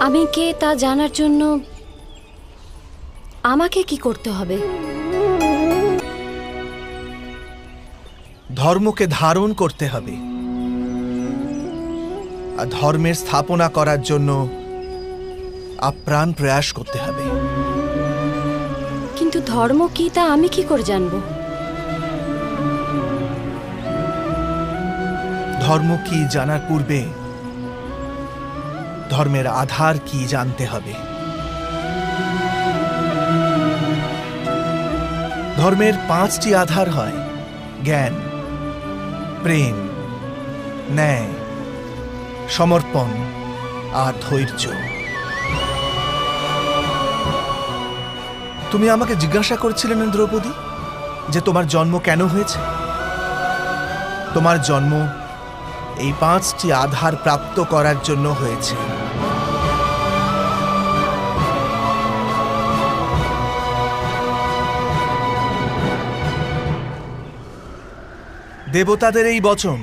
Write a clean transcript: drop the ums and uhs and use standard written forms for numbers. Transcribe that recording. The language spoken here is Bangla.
আমি কে তা জানার জন্য আমাকে কি করতে হবে? ধর্মকে ধারণ করতে হবে, আর ধর্মের স্থাপনা করার জন্য আপ্রাণ প্রয়াস করতে হবে। কিন্তু ধর্ম কি তা আমি কি করে জানবো? ধর্ম কি জানার পূর্বে ধর্মের আধার কি জানতে হবে। ধর্মের 5টি আধার হয়: জ্ঞান, প্রেম, ন্যায়, সমর্পণ আর ধৈর্য। তুমি আমাকে জিজ্ঞাসা করছিলে না দ্রৌপদী, যে তোমার জন্ম কেন হয়েছে? তোমার জন্ম এই 5টি আধার প্রাপ্ত করার জন্য হয়েছে। দেবতাদের এই বচন